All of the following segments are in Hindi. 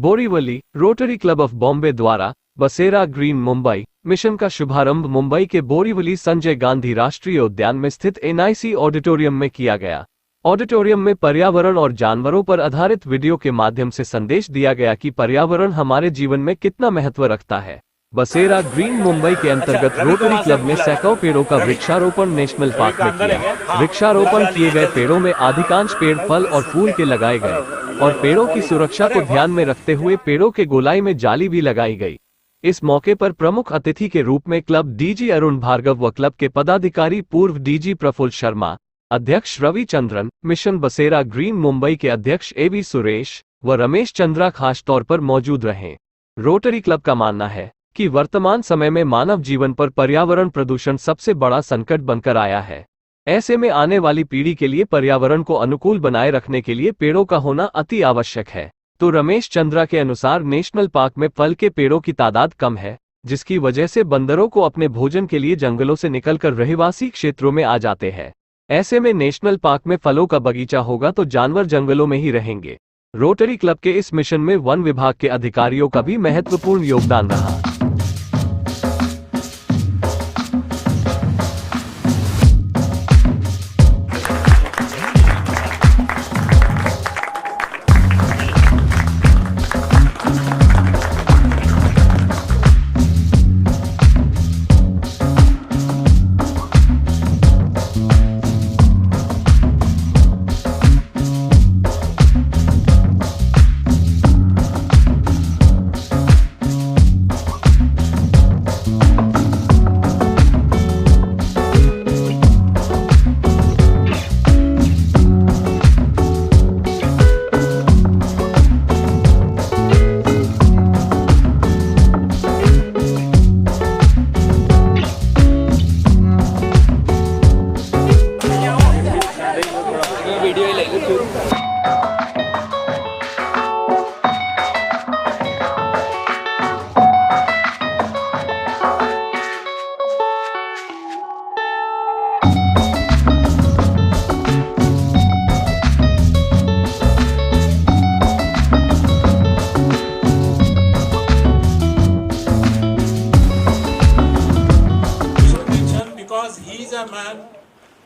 Borivali rotary club of Bombay द्वारा बसेरा ग्रीन मुंबई मिशन का शुभारंभ मुंबई के बोरीवली संजय गांधी राष्ट्रीय उद्यान में स्थित एनआईसी ऑडिटोरियम में किया गया। ऑडिटोरियम में पर्यावरण और जानवरों पर आधारित वीडियो के माध्यम से संदेश दिया गया कि पर्यावरण हमारे जीवन में कितना महत्व रखता है। बसेरा ग्रीन मुंबई के अंतर्गत रोटरी क्लब ने सैकड़ों पेड़ों का वृक्षारोपण नेशनल पार्क में किया। वृक्षारोपण किए गए पेड़ों में अधिकांश पेड़ फल और फूल के लगाए गए और पेड़ों की सुरक्षा को ध्यान में रखते हुए पेड़ों के गोलाई में जाली भी लगाई गई। इस मौके पर प्रमुख अतिथि के रूप में क्लब डीजी अरुण भार्गव व क्लब के पदाधिकारी पूर्व डीजी प्रफुल्ल शर्मा, अध्यक्ष रविचंद्रन, मिशन बसेरा ग्रीन मुंबई के अध्यक्ष एबी सुरेश व रमेश चंद्रा खास तौर पर मौजूद रहे। रोटरी क्लब का मानना है कि वर्तमान समय में मानव जीवन पर पर्यावरण प्रदूषण सबसे बड़ा संकट बनकर आया है। ऐसे में आने वाली पीढ़ी के लिए पर्यावरण को अनुकूल बनाए रखने के लिए पेड़ों का होना अति आवश्यक है। तो रमेश चंद्रा के अनुसार नेशनल पार्क में फल के पेड़ों की तादाद कम है, जिसकी वजह से बंदरों को अपने भोजन के लिए जंगलों से निकलकर रहवासी क्षेत्रों में आ जाते हैं। ऐसे में नेशनल पार्क में फलों का बगीचा होगा तो जानवर जंगलों में ही रहेंगे। रोटरी क्लब के इस मिशन में वन विभाग के अधिकारियों का भी महत्वपूर्ण योगदान रहा।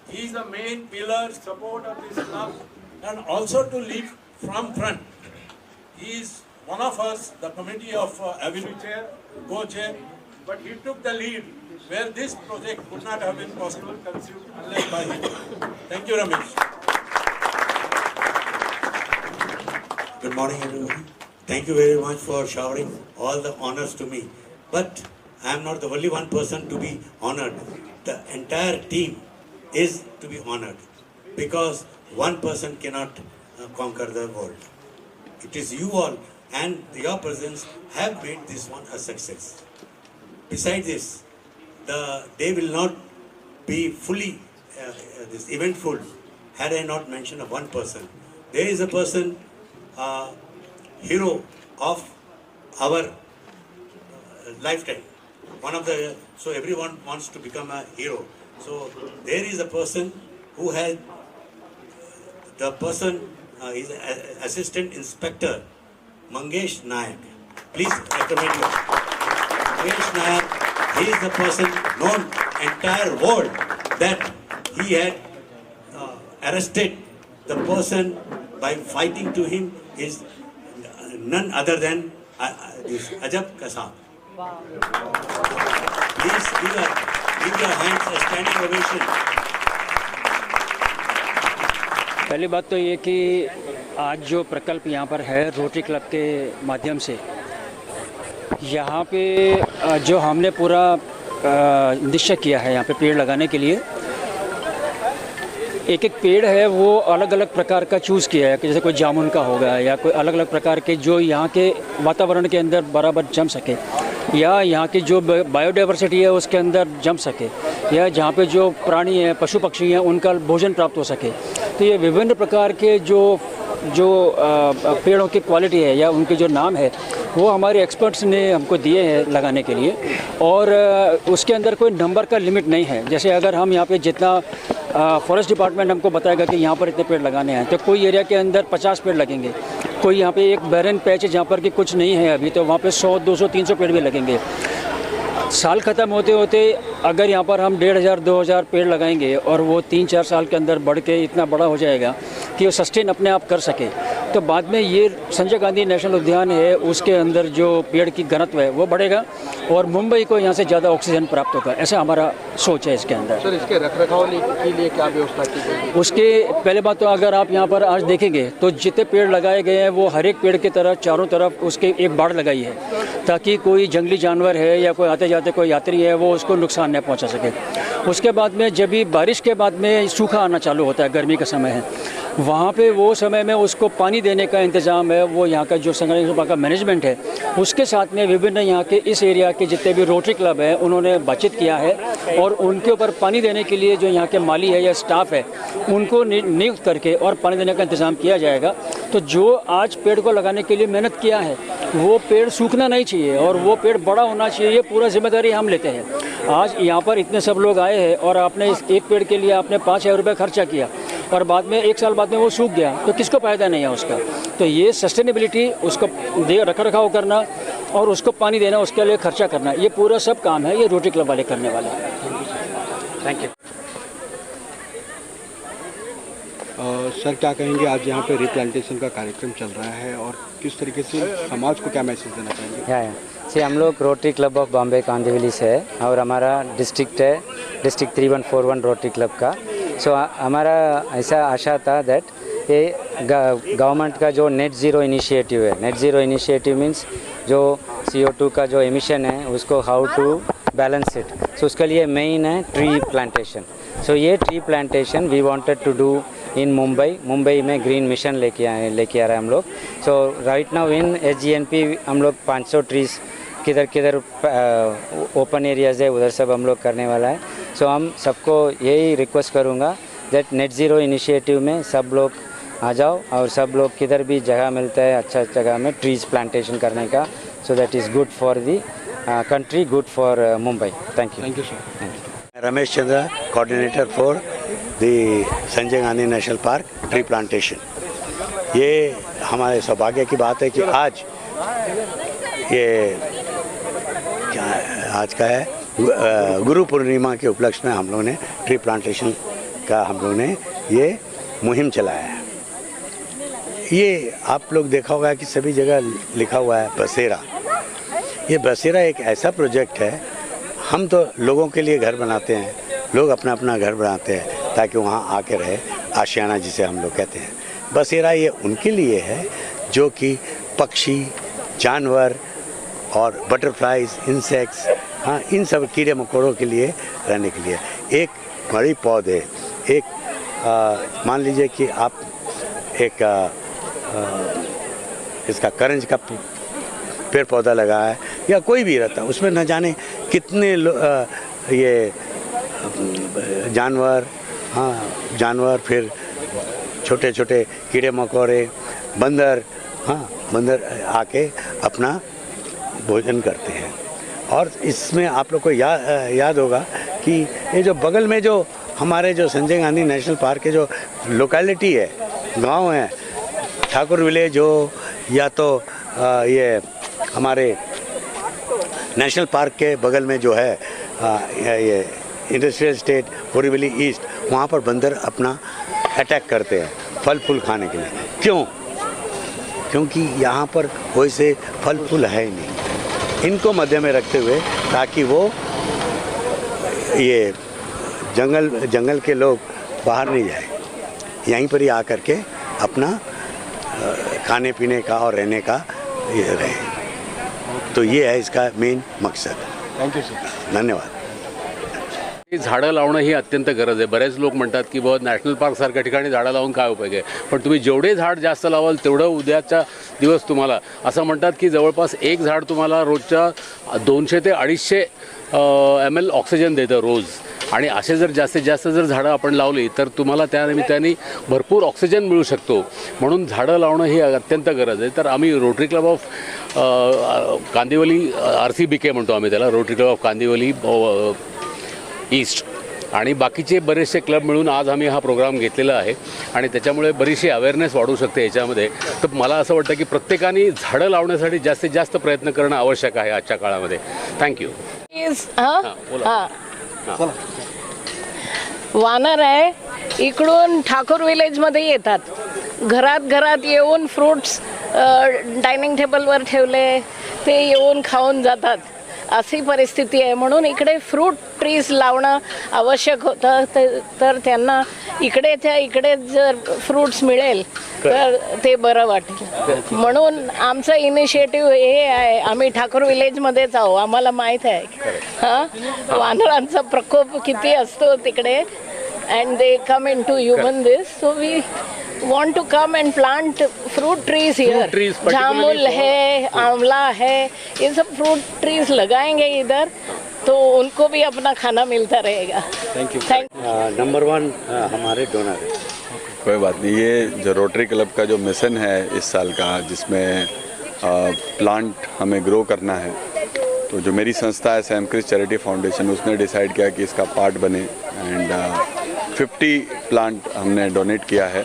He is the main pillar support of this club and also to lead from front. He is one of us, the committee of Avenue Chair, co-chair, but he took the lead where this project would not have been possible conceived unless by him. Thank you, Ramesh. Good morning, everyone. Thank you very much for showering all the honors to me. But I am not the only one person to be honored. The entire team is to be honored because one person cannot conquer the world. It is you all and your presence have made this one a success. Besides this, the day will not be fully this eventful had I not mentioned of one person. There is a person, hero of our lifetime. So everyone wants to become a hero. So there is a person who has, the person is Assistant Inspector Mangesh Nayak. Please recommend you. Mangesh Nayak, he is the person known entire world that he had arrested the person by fighting to him is none other than this Ajab Kasab. Wow. Please give your hands a standing ovation. पहली बात तो ये कि आज जो प्रकल्प यहाँ पर है रोटरी क्लब के माध्यम से, यहाँ पे जो हमने पूरा निश्चय किया है यहाँ पे पेड़ लगाने के लिए, एक एक पेड़ है वो अलग अलग प्रकार का चूज़ किया है कि जैसे कोई जामुन का होगा या कोई अलग अलग प्रकार के जो यहाँ के वातावरण के अंदर बराबर जम सके या यहाँ की जो बायोडाइवर्सिटी है उसके अंदर जम सके या जहाँ पे जो प्राणी हैं पशु पक्षी हैं उनका भोजन प्राप्त हो सके। तो ये विभिन्न प्रकार के जो पेड़ों की क्वालिटी है या उनके जो नाम है वो हमारे एक्सपर्ट्स ने हमको दिए हैं लगाने के लिए और उसके अंदर कोई नंबर का लिमिट नहीं है। जैसे अगर हम यहाँ पे जितना फॉरेस्ट डिपार्टमेंट हमको बताएगा कि यहाँ पर इतने पेड़ लगाने हैं तो कोई एरिया के अंदर 50 पेड़ लगेंगे, कोई यहाँ पे एक बैरन पैच है जहाँ पर कि कुछ नहीं है अभी, तो वहाँ पे 100, 200, 300 पेड़ भी लगेंगे। साल ख़त्म होते होते अगर यहाँ पर हम 1500, 2000 पेड़ लगाएंगे और वो 3-4 साल के अंदर बढ़ के इतना बड़ा हो जाएगा कि वो सस्टेन अपने आप कर सके, तो बाद में ये संजय गांधी नेशनल उद्यान है उसके अंदर जो पेड़ की घनत्व है वो बढ़ेगा और मुंबई को यहाँ से ज़्यादा ऑक्सीजन प्राप्त होगा, ऐसा हमारा सोच है इसके अंदर। सर, इसके रखरखाव के लिए क्या व्यवस्था की गई? उसके पहले बात तो अगर आप यहाँ पर आज देखेंगे तो जितने पेड़ लगाए गए हैं वो हर एक पेड़ की तरफ चारों तरफ उसके एक बाड़ लगाई है, ताकि कोई जंगली जानवर है या कोई आते जाते कोई यात्री है वो उसको नुकसान न पहुँचा सके। उसके बाद में जब भी बारिश के बाद में सूखा आना चालू होता है, गर्मी का समय है, वहाँ पे वो समय में उसको पानी देने का इंतज़ाम है, वो यहाँ का जो संग्रह सभा का मैनेजमेंट है उसके साथ में विभिन्न यहाँ के इस एरिया के जितने भी रोटरी क्लब हैं उन्होंने बातचीत किया है और उनके ऊपर पानी देने के लिए जो यहाँ के माली है या स्टाफ है उनको नियुक्त करके और पानी देने का इंतज़ाम किया जाएगा। तो जो आज पेड़ को लगाने के लिए मेहनत किया है वो पेड़ सूखना नहीं चाहिए और वो पेड़ बड़ा होना चाहिए, ये पूरा जिम्मेदारी हम लेते हैं। आज यहाँ पर इतने सब लोग आए हैं और आपने इस एक पेड़ के लिए आपने 5000 रुपये खर्चा किया और बाद में 1 साल बाद में वो सूख गया तो किसको फ़ायदा नहीं है उसका। तो ये सस्टेनेबिलिटी, उसको रख रखाव करना और उसको पानी देना, उसके लिए खर्चा करना, ये पूरा सब काम है ये रोटरी क्लब वाले करने वाले हैं। Thank you. सर, क्या कहेंगे, आज यहाँ पे रिप्लांटेशन का कार्यक्रम चल रहा है और किस तरीके से समाज को क्या मैसेज देना चाहेंगे? हम लोग rotary club of Bombay Kandivali से है और हमारा डिस्ट्रिक्ट है डिस्ट्रिक्ट 3141 रोटरी क्लब का। हमारा ऐसा आशा था दैट ये गवर्नमेंट का जो नेट ज़ीरो इनिशिएटिव है, नेट ज़ीरो इनिशिएटिव मीन्स जो CO2 का जो एमिशन है उसको हाउ टू बैलेंस इट। उसके लिए मेन है ट्री प्लांटेशन। ये tree plantation we wanted to do in Mumbai में ग्रीन मिशन लेके आ रहे हैं हम लोग। राइट नाउ इन SGNP हम लोग 500 ट्रीज़ किधर ओपन एरियाज है उधर सब हम लोग करने वाला है। हम सबको यही रिक्वेस्ट करूँगा दैट नेट ज़ीरो इनिशिएटिव में सब लोग आ जाओ और सब लोग किधर भी जगह मिलता है अच्छा जगह में ट्रीज़ प्लांटेशन करने का। That is good for the country, good for Mumbai. Thank you sir. Ramesh Chandra, coordinator for the Sanjay Gandhi national park tree plantation. ये हमारे सौभाग्य की बात है कि आज ये क्या आज का है गुरु पूर्णिमा के उपलक्ष्य में हम लोगों ने ट्री प्लांटेशन का हम लोगों ने ये मुहिम चलाया है। ये आप लोग देखा होगा कि सभी जगह लिखा हुआ है बसेरा। ये बसेरा एक ऐसा प्रोजेक्ट है, हम तो लोगों के लिए घर बनाते हैं, लोग अपना अपना घर बनाते हैं ताकि वहाँ आके रहे, आशियाना जिसे हम लोग कहते हैं। बसेरा ये उनके लिए है जो कि पक्षी, जानवर और बटरफ्लाइज, इंसेक्ट्स, हाँ, इन सब कीड़े मकोड़ों के लिए रहने के लिए। एक बड़ी पौधे, एक मान लीजिए कि आप एक इसका करंज का पेड़ पौधा लगा है या कोई भी रहता है, उसमें न जाने कितने ये जानवर फिर छोटे छोटे कीड़े मकोड़े, बंदर, बंदर आके अपना भोजन करते हैं। और इसमें आप लोग को याद होगा कि ये जो बगल में जो हमारे जो संजय गांधी नेशनल पार्क के जो लोकेलिटी है, गांव है, ठाकुर विलेज हो या तो ये हमारे नेशनल पार्क के बगल में जो है ये इंडस्ट्रियल स्टेट बोरीवली ईस्ट, वहाँ पर बंदर अपना अटैक करते हैं फल फूल खाने के लिए। क्यों? क्योंकि यहाँ पर वैसे फल फूल है ही नहीं। इनको मध्य में रखते हुए ताकि वो ये जंगल के लोग बाहर नहीं जाए, यहीं पर ही आकर के अपना खाने पीने का और रहने का ये रहे। तो ये है इसका मेन मकसद। Thank you sir. धन्यवाद। झाडं लावणं ही अत्यंत गरज आहे। बरेच लोक म्हणतात की बहुत नॅशनल पार्क सारख्या ठिकाणी झाडं लावून काय उपयोग आहे, पण तुम्ही जेवढे झाड जास्त लावाल तेवढं उद्याचा दिवस तुम्हाला असं म्हणतात की जवळपास एक झाड तुम्हाला रोजच्या 200 ते 250 ml ऑक्सिजन देतं रोज। आणि असे जर जास्तीत जास्त जर झाडं आपण लावली तर तुम्हाला त्यानिमित्ताने भरपूर ऑक्सिजन मिळू शकतो। म्हणून झाडं लावणं ही अत्यंत गरज आहे। तर आम्ही rotary club of Kandivali RCBK म्हणतो आम्ही त्याला, rotary club of Kandivali east, आणि बाकीचे बरेचसे क्लब मिळून आज आम्ही हा प्रोग्राम घेतलेला आहे आणि त्याच्यामुळे बरीचशी अवेअरनेस वाढू शकते याच्यामध्ये. तर मला असं वाटतं की प्रत्येकाने झाडं लावण्यासाठी जास्तीत जास्त प्रयत्न करणं आवश्यक आहे आजच्या काळामध्ये. थँक्यू. वानर आहे इकडून ठाकूर विलेजमध्ये येतात, घरात येऊन फ्रूट्स डायनिंग टेबलवर ठेवले, ते येऊन खाऊन जातात. अशी परिस्थिती आहे, म्हणून इकडे फ्रूट ट्रीज लावणं आवश्यक होतं. तर त्यांना इकडे जर फ्रूट्स मिळेल तर ते बरं वाटेल. म्हणून आमचं इनिशिएटिव्ह हे आहे. आम्ही ठाकूर विलेजमध्येच आहो, आम्हाला माहीत आहे वानरांचा प्रकोप किती असतो तिकडे. And they come in to human this, so we want to come and plant fruit trees here. जामुन है, आंवला है, ये सब फ्रूट ट्रीज लगाएंगे इधर तो उनको भी अपना खाना मिलता रहेगा. Thank you. नंबर 1 हमारे डोनर है. कोई बात नहीं. ये जो रोटरी क्लब का जो मिशन है इस साल का, जिसमें प्लांट हमें ग्रो करना है, तो जो मेरी संस्था है सैम क्रिस चैरिटी फाउंडेशन, उसने डिसाइड किया कि इसका पार्ट बने एंड 50 प्लांट हमने डोनेट किया है.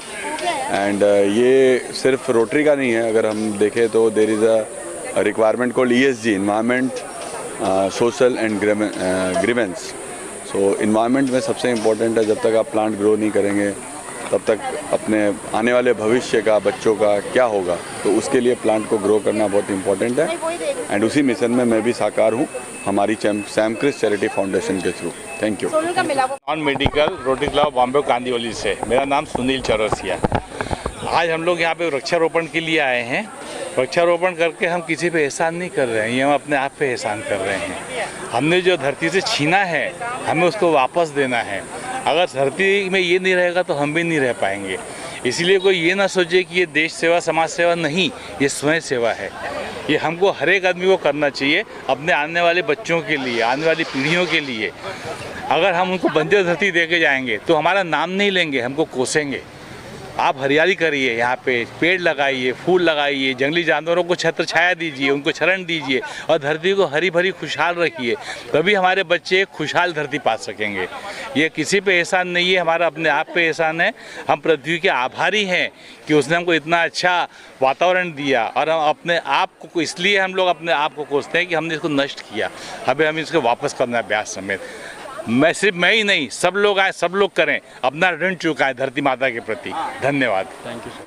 एंड ये सिर्फ रोटरी का नहीं है, अगर हम देखें तो there is a requirement called ESG, environment social and grievance. So environment में सबसे इम्पोर्टेंट है, जब तक आप प्लांट ग्रो नहीं करेंगे तब तक अपने आने वाले भविष्य का, बच्चों का क्या होगा. तो उसके लिए प्लांट को ग्रो करना बहुत इम्पोर्टेंट है एंड उसी मिशन में मैं भी साकार हूँ हमारी सैम क्रिस चैरिटी फाउंडेशन के through. Thank you. Non medical rotary club Bombay Kandivali से, मेरा नाम सुनील चौरसिया. आज हम लोग यहाँ पे वृक्षारोपण के लिए आए हैं. वृक्षारोपण करके हम किसी पे एहसान नहीं कर रहे हैं, ये हम अपने आप पे एहसान कर रहे हैं. हमने जो धरती से छीना है हमें उसको वापस देना है. अगर धरती में ये नहीं रहेगा तो हम भी नहीं रह पाएंगे. इसलिए कोई ये ना सोचे कि ये देश सेवा समाज सेवा नहीं, ये स्वयं सेवा है. ये हमको हर एक आदमी को करना चाहिए अपने आने वाले बच्चों के लिए, आने वाली पीढ़ियों के लिए. अगर हम उनको बंजर धरती दे के जाएंगे तो हमारा नाम नहीं लेंगे, हमको कोसेंगे. आप हरियाली करिए, यहाँ पे पेड़ लगाइए, फूल लगाइए, जंगली जानवरों को छत्र छाया दीजिए, उनको शरण दीजिए और धरती को हरी भरी खुशहाल रखिए. तभी हमारे बच्चे खुशहाल धरती पा सकेंगे. ये किसी पे एहसान नहीं है, हमारा अपने आप पे एहसान है. हम पृथ्वी के आभारी हैं कि उसने हमको इतना अच्छा वातावरण दिया और हम अपने आप को, इसलिए हम लोग अपने आप को कोसते हैं कि हमने इसको नष्ट किया. अभी हमें इसको वापस करना है ब्याज समेत. सिर्फ मैं ही नहीं, सब लोग आए, सब लोग करें. अपना ऋण चुकाएं धरती माता के प्रति. धन्यवाद. Thank you sir.